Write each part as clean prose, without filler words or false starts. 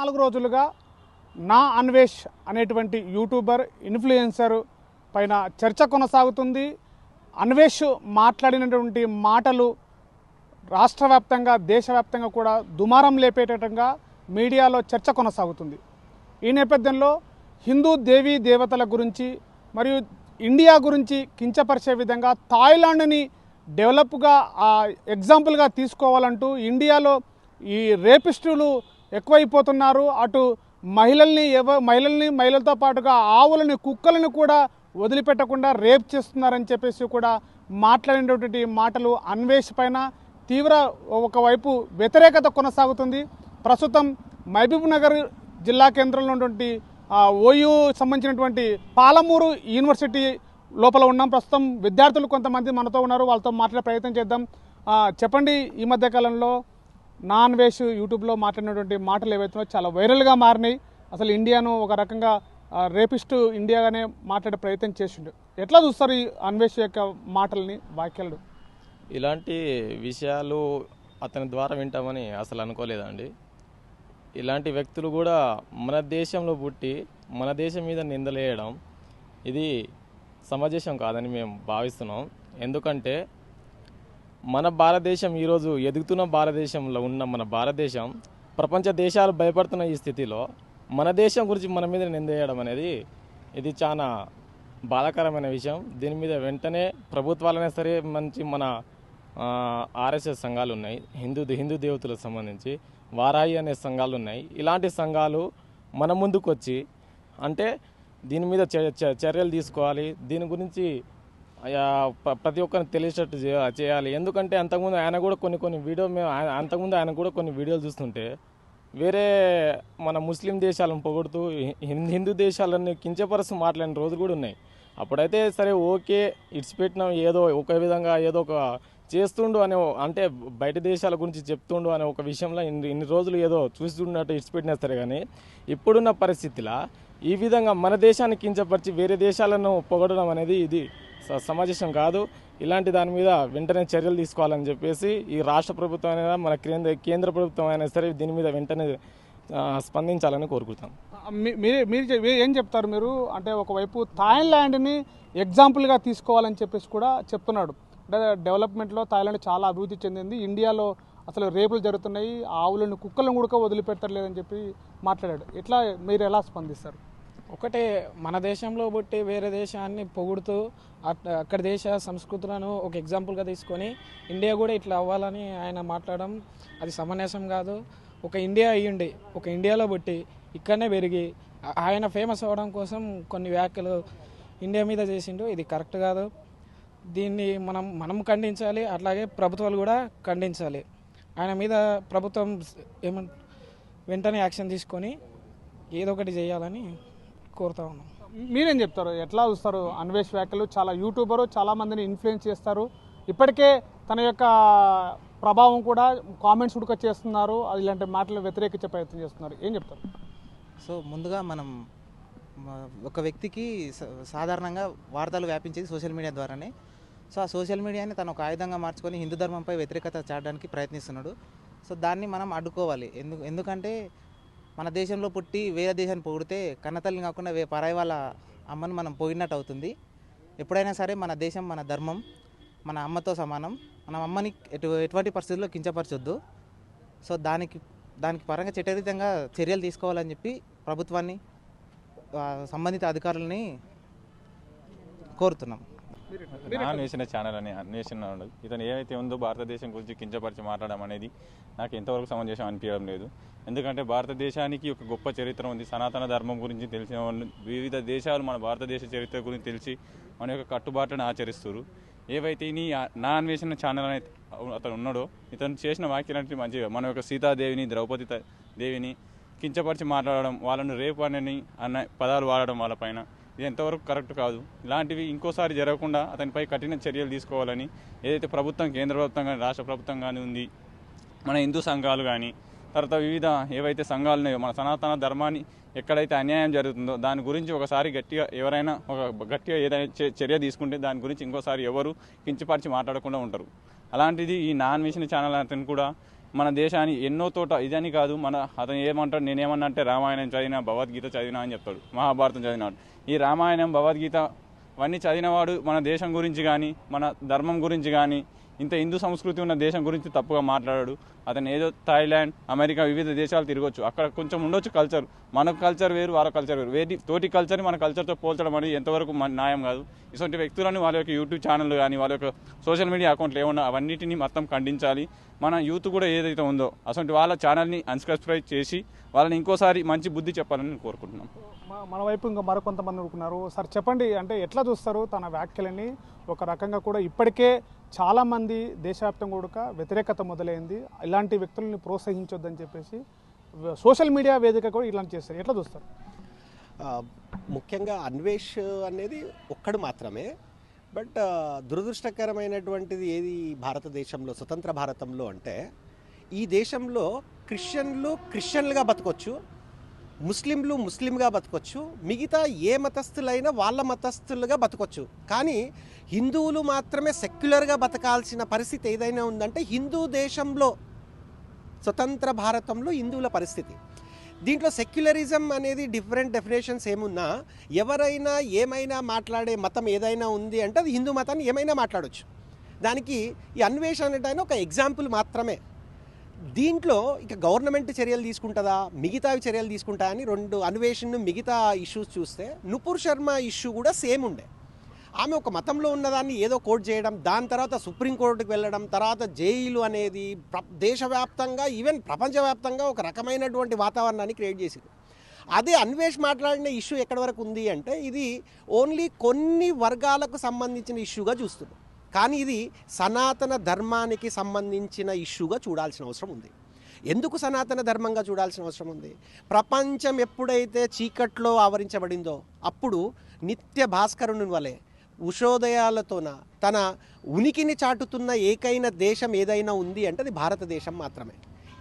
4 రోజులుగా నా అన్వేష్ అనేటువంటి యూట్యూబర్ ఇన్ఫ్లుయెన్సర్ పైన చర్చ కొనసాగుతుంది. అన్వేష్ మాట్లాడినటువంటి మాటలు రాష్ట్ర వ్యాప్తంగా దేశవ్యాప్తంగా కూడా దుమారం లేపేటట్టుగా మీడియాలో చర్చ కొనసాగుతుంది. ఈ నేపథ్యంలో హిందూ దేవీ దేవతల గురించి మరియు ఇండియా గురించి కించపరిచే విధంగా థాయిలాండ్ని డెవలప్గా ఎగ్జాంపుల్గా తీసుకోవాలంటూ ఇండియాలో ఈ రేపిస్టులు ఎక్కువైపోతున్నారు. అటు మహిళలతో పాటుగా ఆవులని కుక్కలను కూడా వదిలిపెట్టకుండా రేప్ చేస్తున్నారని చెప్పేసి కూడా మాట్లాడినటువంటి మాటలు అన్వేష్ పైన తీవ్ర ఒకవైపు వ్యతిరేకత కొనసాగుతుంది. ప్రస్తుతం మహబూబ్ నగర్ జిల్లా కేంద్రంలో ఉన్నటువంటి ఓయూ సంబంధించినటువంటి పాలమూరు యూనివర్సిటీ లోపల ఉన్నాం. ప్రస్తుతం విద్యార్థులు కొంతమంది మనతో ఉన్నారు, వాళ్ళతో మాట్లాడే ప్రయత్నం చేద్దాం. చెప్పండి, ఈ మధ్య కాలంలో నా అన్వేష్ యూట్యూబ్లో మాట్లాడినటువంటి మాటలు ఏవైతున్నాయో చాలా వైరల్గా మారినాయి. అసలు ఇండియాను ఒక రకంగా రేపిస్టు ఇండియాగానే మాట్లాడే ప్రయత్నం చేసిండు. ఎట్లా చూస్తారు ఈ అన్వేష్ యొక్క మాటల్ని, వాక్యాలు? ఇలాంటి విషయాలు అతని ద్వారా వింటామని అసలు అనుకోలేదండి. ఇలాంటి వ్యక్తులు కూడా మన దేశంలో పుట్టి మన దేశం మీద నిందలేయడం ఇది సమంజసం కాదని మేము భావిస్తున్నాం. ఎందుకంటే మన భారతదేశం ఈరోజు ఎదుగుతున్న భారతదేశంలో ఉన్న మన భారతదేశం ప్రపంచ దేశాలు భయపడుతున్న ఈ స్థితిలో మన దేశం గురించి మన మీద నిందేయడం అనేది ఇది చాలా బాధాకరమైన విషయం. దీని మీద వెంటనే ప్రభుత్వాలనే సరే మన ఆర్ఎస్ఎస్ సంఘాలు ఉన్నాయి, హిందూ దేవతలకు సంబంధించి వారాయి అనే సంఘాలు ఉన్నాయి. ఇలాంటి సంఘాలు మన ముందుకు వచ్చి అంటే దీని మీద చర్యలు తీసుకోవాలి. దీని గురించి ప్రతి ఒక్కరిని తెలిసేటట్టు చేయాలి. ఎందుకంటే అంతకుముందు ఆయన కూడా కొన్ని వీడియోలు చూస్తుంటే వేరే మన ముస్లిం దేశాలను పొగుడుతూ హిందూ దేశాలన్నీ కించపరుస్తూ మాట్లాడిన రోజులు కూడా ఉన్నాయి. అప్పుడైతే సరే ఓకే ఇడిచిపెట్టినాం, ఏదో ఒక విధంగా ఏదో ఒక చేస్తుండు అనే అంటే బయట దేశాల గురించి చెప్తుండు అనే ఒక విషయంలో ఇన్ని రోజులు ఏదో చూస్తుండట్టు ఇడిచిపెట్టినా సరే, కానీ ఇప్పుడున్న పరిస్థితిలో ఈ విధంగా మన దేశాన్ని కించపరిచి వేరే దేశాలను పొగడడం అనేది ఇది సమంజసం కాదు. ఇలాంటి దాని మీద వెంటనే చర్యలు తీసుకోవాలని చెప్పేసి ఈ రాష్ట్ర ప్రభుత్వం అయినా మన కేంద్ర ప్రభుత్వం అయినా సరే దీని మీద వెంటనే స్పందించాలని కోరుకుంటాం. మీరు ఏం చెప్తారు? మీరు అంటే ఒకవైపు థాయిలాండ్ని ఎగ్జాంపుల్గా తీసుకోవాలని చెప్పేసి కూడా చెప్తున్నాడు. అంటే డెవలప్మెంట్లో థాయిలాండ్ చాలా అభివృద్ధి చెందింది, ఇండియాలో అసలు రేపులు జరుగుతున్నాయి, ఆవులను కుక్కలను కూడా వదిలిపెట్టలేదని చెప్పి మాట్లాడాడు. ఇట్లా మీరు ఎలా స్పందిస్తారు? ఒకటే, మన దేశంలో పుట్టి వేరే దేశాన్ని పొగుడుతూ అక్కడ దేశ సంస్కృతులను ఒక ఎగ్జాంపుల్గా తీసుకొని ఇండియా కూడా ఇట్లా అవ్వాలని ఆయన మాట్లాడడం అది సమంజసం కాదు. ఒక ఇండియా అయ్యుండి ఒక ఇండియాలో పుట్టి ఇక్కడనే పెరిగి ఆయన ఫేమస్ అవ్వడం కోసం కొన్ని వ్యాఖ్యలు ఇండియా మీద చేసిండు. ఇది కరెక్ట్ కాదు. దీన్ని మనం ఖండించాలి, అట్లాగే ప్రభుత్వాలు కూడా ఖండించాలి. ఆయన మీద ప్రభుత్వం వెంటనే యాక్షన్ తీసుకొని ఏదో ఒకటి చేయాలని కోరుతా ఉన్నాం. మీరేం చెప్తారు? ఎట్లా చూస్తారు అన్వేష్ వ్యాఖ్యలు? చాలా యూట్యూబరు చాలామందిని ఇన్ఫ్లుయెన్స్ చేస్తారు. ఇప్పటికే తన యొక్క ప్రభావం కూడా కామెంట్స్ ఉడక చేస్తున్నారు, ఇలాంటి మాటలు వ్యతిరేకించే ప్రయత్నం చేస్తున్నారు. ఏం చెప్తారు? సో ముందుగా మనం ఒక వ్యక్తికి సాధారణంగా వార్తలు వ్యాపించేది సోషల్ మీడియా ద్వారానే. సో ఆ సోషల్ మీడియాని తను ఒక ఆయుధంగా మార్చుకొని హిందూ ధర్మంపై వ్యతిరేకత చాటడానికి ప్రయత్నిస్తున్నాడు. సో దాన్ని మనం అడ్డుకోవాలి. ఎందుకంటే మన దేశంలో పుట్టి వేరే దేశాన్ని పొగిడితే కన్నతల్లిని కాకుండా పరాయి వాళ్ళ అమ్మను మనం పోయినట్టు అవుతుంది. ఎప్పుడైనా సరే మన దేశం మన ధర్మం మన అమ్మతో సమానం. మన అమ్మని ఎటువంటి పరిస్థితుల్లో కించపరచొద్దు. సో దానికి పరంగా చట్టరీతంగా చర్యలు తీసుకోవాలని చెప్పి ప్రభుత్వాన్ని సంబంధిత అధికారులని కోరుతున్నాం. అన్వేషణ ఛానల్ అని అన్వేషణ ఇతను ఏదైతే ఉందో భారతదేశం గురించి కించపరిచి మాట్లాడడం అనేది నాకు ఎంతవరకు సమంజసం అనిపించడం లేదు. ఎందుకంటే భారతదేశానికి ఒక గొప్ప చరిత్ర ఉంది. సనాతన ధర్మం గురించి తెలిసిన వాళ్ళు వివిధ దేశాలు మన భారతదేశ చరిత్ర గురించి తెలిసి మన యొక్క కట్టుబాట్లను ఆచరిస్తారు. ఏవైతే నా అన్వేషణ ఛానల్ అనే అతను ఉన్నాడో ఇతను చేసిన వ్యాఖ్యలంటే మంచిగా మన యొక్క సీతాదేవిని ద్రౌపది దేవిని కించపరిచి మాట్లాడడం, వాళ్ళను రేపు అన్న పదాలు వాడడం వాళ్ళపైన ఇది ఎంతవరకు కరెక్ట్ కాదు. ఇలాంటివి ఇంకోసారి జరగకుండా అతనిపై కఠిన చర్యలు తీసుకోవాలని ఏదైతే ప్రభుత్వం కేంద్ర ప్రభుత్వం కానీ రాష్ట్ర ప్రభుత్వం కానీ ఉంది, మన హిందూ సంఘాలు కానీ తర్వాత వివిధ ఏవైతే సంఘాలు ఉన్నాయో మన సనాతన ధర్మాన్ని ఎక్కడైతే అన్యాయం జరుగుతుందో దాని గురించి ఒకసారి ఎవరైనా గట్టిగా ఏదైనా చర్య తీసుకుంటే దాని గురించి ఇంకోసారి ఎవరు కించపరిచి మాట్లాడకుండా ఉంటారు. అలాంటిది ఈ నా అన్వేషణ ఛానల్ అతను కూడా మన దేశాన్ని ఎన్నో తోట ఇదని కాదు అతను ఏమంటాడు, నేనేమన్నా అంటే రామాయణం చదివినా భగవద్గీత చదివినా అని చెప్తాడు, మహాభారతం చదివినాడు. ఈ రామాయణం భగవద్గీత అవన్నీ చదివినవాడు మన దేశం గురించి కానీ మన ధర్మం గురించి కానీ ఇంత హిందూ సంస్కృతి ఉన్న దేశం గురించి తప్పుగా మాట్లాడాడు. అతను ఏదో థాయిలాండ్, అమెరికా వివిధ దేశాలు తిరగొచ్చు, అక్కడ కొంచెం ఉండొచ్చు కల్చర్, మన కల్చర్ వేరు వాళ్ళ కల్చర్ వేరు, తోటి కల్చర్ని మన కల్చర్తో పోల్చడం అనేది ఎంతవరకు న్యాయం కాదు. ఇటువంటి వ్యక్తులను వాళ్ళ యొక్క యూట్యూబ్ ఛానల్ కానీ వాళ్ళ యొక్క సోషల్ మీడియా అకౌంట్లు ఏమన్నా అవన్నిటిని మొత్తం ఖండించాలి. మన యూత్ కూడా ఏదైతే ఉందో అటువంటి వాళ్ళ ఛానల్ని అన్సబ్స్క్రైబ్ చేసి వాళ్ళని ఇంకోసారి మంచి బుద్ధి చెప్పాలని నేను కోరుకుంటున్నాం. మన వైపు ఇంకా మరికొంతమంది అనుకున్నారు. సార్ చెప్పండి, అంటే ఎట్లా చూస్తారు తన వ్యాఖ్యలని? ఒక రకంగా కూడా ఇప్పటికే చాలామంది దేశవ్యాప్తంగా కూడా వ్యతిరేకత మొదలైంది, ఇలాంటి వ్యక్తులని ప్రోత్సహించొద్దని చెప్పేసి సోషల్ మీడియా వేదిక కూడా ఇలాంటి చేస్తారు. ఎట్లా చూస్తారు? ముఖ్యంగా అన్వేష్ అనేది ఒక్కడు మాత్రమే. బట్ దురదృష్టకరమైనటువంటిది ఏది భారతదేశంలో, స్వతంత్ర భారతంలో అంటే ఈ దేశంలో క్రిస్టియన్లుగా బతకొచ్చు, ముస్లింలు ముస్లింగా బతకొచ్చు, మిగతా ఏ మతస్థులైనా వాళ్ళ మతస్థులుగా బతకొచ్చు. కానీ హిందువులు మాత్రమే సెక్యులర్గా బతకాల్సిన పరిస్థితి ఏదైనా ఉందంటే హిందూ దేశంలో, స్వతంత్ర భారతంలో హిందువుల పరిస్థితి. దీంట్లో సెక్యులరిజం అనేది డిఫరెంట్ డెఫినేషన్స్ ఏమున్నా ఎవరైనా ఏమైనా మాట్లాడే మతం ఏదైనా ఉంది అంటే అది హిందూ మతాన్ని ఏమైనా మాట్లాడవచ్చు. దానికి ఈ అన్వేషణ అనేది ఒక ఎగ్జాంపుల్ మాత్రమే. దీంట్లో ఇక గవర్నమెంట్ చర్యలు తీసుకుంటుందా, మిగతావి చర్యలు తీసుకుంటా అని రెండు అన్వేషణ మిగతా ఇష్యూస్ చూస్తే నుపూర్ శర్మ ఇష్యూ కూడా సేమ్ ఉండే. ఆమె ఒక మతంలో ఉన్నదాన్ని ఏదో కోట్ చేయడం, దాని తర్వాత సుప్రీంకోర్టుకు వెళ్ళడం, తర్వాత జైలు అనేది దేశవ్యాప్తంగా ఈవెన్ ప్రపంచవ్యాప్తంగా ఒక రకమైనటువంటి వాతావరణాన్ని క్రియేట్ చేసింది. అదే అన్వేష్ మాట్లాడిన ఇష్యూ ఎక్కడి వరకు ఉంది అంటే ఇది ఓన్లీ కొన్ని వర్గాలకు సంబంధించిన ఇష్యూగా చూస్తుంది. కానీ ఇది సనాతన ధర్మానికి సంబంధించిన ఇష్యూగా చూడాల్సిన అవసరం ఉంది. ఎందుకు సనాతన ధర్మంగా చూడాల్సిన అవసరం ఉంది? ప్రపంచం ఎప్పుడైతే చీకట్లో ఆవరించబడిందో అప్పుడు నిత్య భాస్కరుని వలె ఉషోదయాలతోన తన ఉనికిని చాటుతున్న ఏకైన దేశం ఏదైనా ఉంది అంటే అది భారతదేశం మాత్రమే.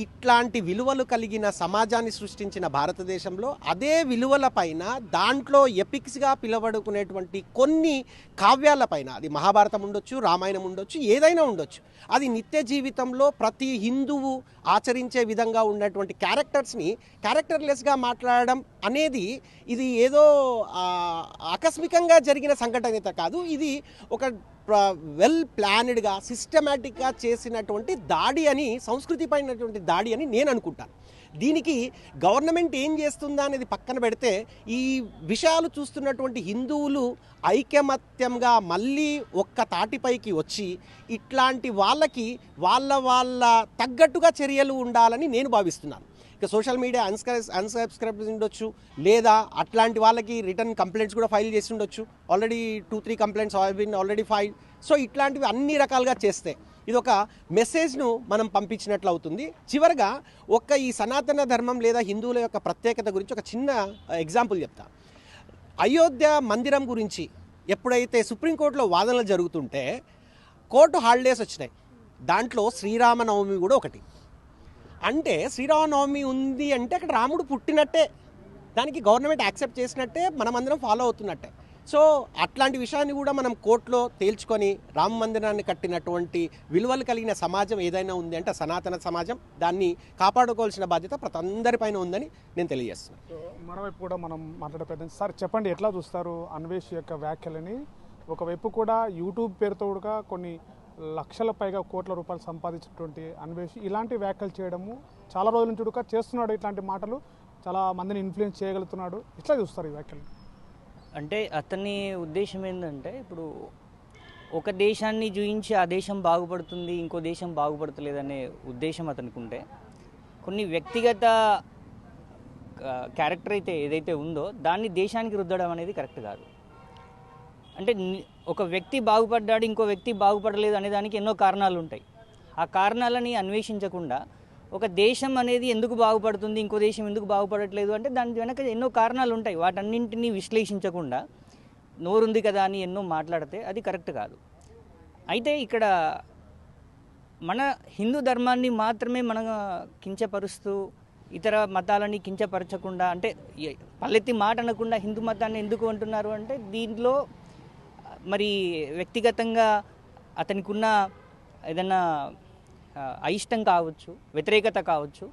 ఇట్లాంటి విలువలు కలిగిన సమాజాన్ని సృష్టించిన భారతదేశంలో అదే విలువల పైన దాంట్లో ఎపిక్స్గా పిలవడుకునేటువంటి కొన్ని కావ్యాలపైన, అది మహాభారతం ఉండొచ్చు, రామాయణం ఉండొచ్చు, ఏదైనా ఉండొచ్చు, అది నిత్య జీవితంలో ప్రతి హిందువు ఆచరించే విధంగా ఉన్నటువంటి క్యారెక్టర్స్ని క్యారెక్టర్లెస్గా మాట్లాడడం అనేది ఇది ఏదో ఆకస్మికంగా జరిగిన సంఘటన కాదు. ఇది ఒక వెల్ ప్లాన్డ్గా సిస్టమేటిక్గా చేసినటువంటి దాడి అని, సంస్కృతి పైనటువంటి దాడి అని నేను అనుకుంటాను. దీనికి గవర్నమెంట్ ఏం చేస్తుందా అనేది పక్కన పెడితే ఈ విషయాలు చూస్తున్నటువంటి హిందువులు ఐకమత్యంగా మళ్ళీ ఒక్క తాటిపైకి వచ్చి ఇట్లాంటి వాళ్ళకి వాళ్ళ తగ్గట్టుగా చర్యలు ఉండాలని నేను భావిస్తున్నాను. ఇక సోషల్ మీడియా అన్సబ్స్క్రైబ్ ఉండొచ్చు, లేదా అట్లాంటి వాళ్ళకి రిటర్న్ కంప్లైంట్స్ కూడా ఫైల్ చేసి ఉండొచ్చు. Already 2-3 complaints already file. So ఇట్లాంటివి అన్ని రకాలుగా చేస్తే ఇది ఒక మెసేజ్ను మనం పంపించినట్లు అవుతుంది. చివరగా ఈ సనాతన ధర్మం లేదా హిందువుల యొక్క ప్రత్యేకత గురించి ఒక చిన్న ఎగ్జాంపుల్ చెప్తా. అయోధ్య మందిరం గురించి ఎప్పుడైతే సుప్రీంకోర్టులో వాదనలు జరుగుతుంటే కోర్టు హాలిడేస్ వచ్చినాయి. దాంట్లో శ్రీరామనవమి కూడా ఒకటి. అంటే శ్రీరామనవమి ఉంది అంటే అక్కడ రాముడు పుట్టినట్టే, దానికి గవర్నమెంట్ యాక్సెప్ట్ చేసినట్టే, మనమందరం ఫాలో అవుతున్నట్టే. సో అట్లాంటి విషయాన్ని కూడా మనం కోర్టులో తేల్చుకొని రామ మందిరాన్ని కట్టినటువంటి విలువలు కలిగిన సమాజం ఏదైనా ఉంది అంటే సనాతన సమాజం, దాన్ని కాపాడుకోవాల్సిన బాధ్యత ప్రతి అందరిపైన ఉందని నేను తెలియజేస్తున్నాను. మరోవైపు కూడా మనం మాట్లాడే సార్ చెప్పండి, ఎట్లా చూస్తారు అన్వేష్ యొక్క వ్యాఖ్యలని? ఒకవైపు కూడా యూట్యూబ్ పేరుతో కూడా కొన్ని లక్షల పైగా కోట్ల రూపాయలు సంపాదించినటువంటి అన్వేష్ ఇలాంటి వ్యాఖ్యలు చేయడము చాలా రోజుల నుంచి కూడా చేస్తున్నాడు. ఇట్లాంటి మాటలు చాలా మందిని ఇన్ఫ్లుయెన్స్ చేయగలుగుతున్నాడు. ఎట్లా చూస్తారు ఈ వ్యాఖ్యలు? అంటే అతని ఉద్దేశం ఏంటంటే, ఇప్పుడు ఒక దేశాన్ని చూయించి ఆ దేశం బాగుపడుతుంది, ఇంకో దేశం బాగుపడతలేదనే ఉద్దేశం అతనికి ఉంటే, కొన్ని వ్యక్తిగత క్యారెక్టర్ అయితే ఏదైతే ఉందో దాన్ని దేశానికి రుద్దడం అనేది కరెక్ట్ కాదు. అంటే ఒక వ్యక్తి బాగుపడ్డాడు, ఇంకో వ్యక్తి బాగుపడలేదు అనే దానికి ఎన్నో కారణాలు ఉంటాయి. ఆ కారణాలని అన్వేషించకుండా ఒక దేశం అనేది ఎందుకు బాగుపడుతుంది, ఇంకో దేశం ఎందుకు బాగుపడట్లేదు అంటే దాని వెనక ఎన్నో కారణాలు ఉంటాయి. వాటన్నింటినీ విశ్లేషించకుండా నోరుంది కదా అని ఎన్నో మాట్లాడితే అది కరెక్ట్ కాదు. అయితే ఇక్కడ మన హిందూ ధర్మాన్ని మాత్రమే మనం కించపరుస్తూ ఇతర మతాలని కించపరచకుండా, అంటే పల్లెత్తి మాట అనకుండా హిందూ మతాన్ని ఎందుకు అంటున్నారు అంటే దీంట్లో మరి వ్యక్తిగతంగా అతనికి ఉన్న ఏదన్నా అయిష్టం కావచ్చు, వ్యతిరేకత కావచ్చు,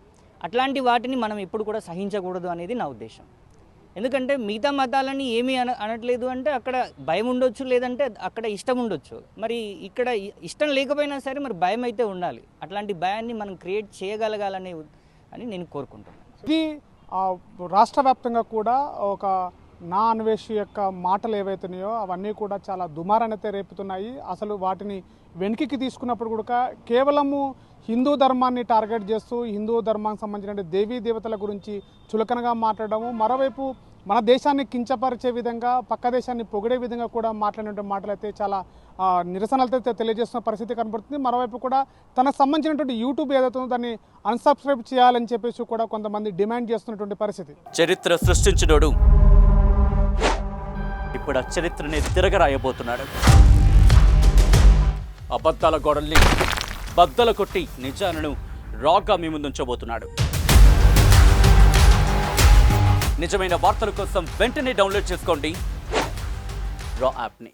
అట్లాంటి వాటిని మనం ఎప్పుడు కూడా సహించకూడదు అనేది నా ఉద్దేశం. ఎందుకంటే మిగతా మతాలని ఏమీ అనట్లేదు అంటే అక్కడ భయం ఉండొచ్చు, లేదంటే అక్కడ ఇష్టం ఉండొచ్చు. మరి ఇక్కడ ఇష్టం లేకపోయినా సరే మరి భయం అయితే ఉండాలి. అట్లాంటి భయాన్ని మనం క్రియేట్ చేయగలగాలని అని నేను కోరుకుంటున్నాను. ఇది రాష్ట్ర వ్యాప్తంగా కూడా ఒక నా అన్వేషి యొక్క మాటలు ఏవైతున్నాయో అవన్నీ కూడా చాలా దుమారానైతే రేపుతున్నాయి. అసలు వాటిని వెనుకకి తీసుకున్నప్పుడు కూడా కేవలము హిందూ ధర్మాన్ని టార్గెట్ చేస్తూ హిందూ ధర్మానికి సంబంధించిన దేవీ దేవతల గురించి చులకనగా మాట్లాడము, మరోవైపు మన దేశాన్ని కించపరిచే విధంగా పక్క దేశాన్ని పొగిడే విధంగా కూడా మాట్లాడిన మాటలు అయితే చాలా నిరసనలతో తెలియజేస్తున్న పరిస్థితి కనబడుతుంది. మరోవైపు కూడా తనకు సంబంధించినటువంటి యూట్యూబ్ ఏదైతే ఉందో దాన్ని అన్సబ్స్క్రైబ్ చేయాలని చెప్పేసి కూడా కొంతమంది డిమాండ్ చేస్తున్నటువంటి పరిస్థితి. చరిత్ర సృష్టించినోడు ఇప్పుడు ఆ చరిత్రని తిరగరాయబోతున్నాడు. అబద్ధాల గోడల్ని బద్దలు కొట్టి నిజాలను రాగా మీ ముందుంచబోతున్నాడు. నిజమైన వార్తల కోసం వెంటనే డౌన్లోడ్ చేసుకోండి రా యాప్ని.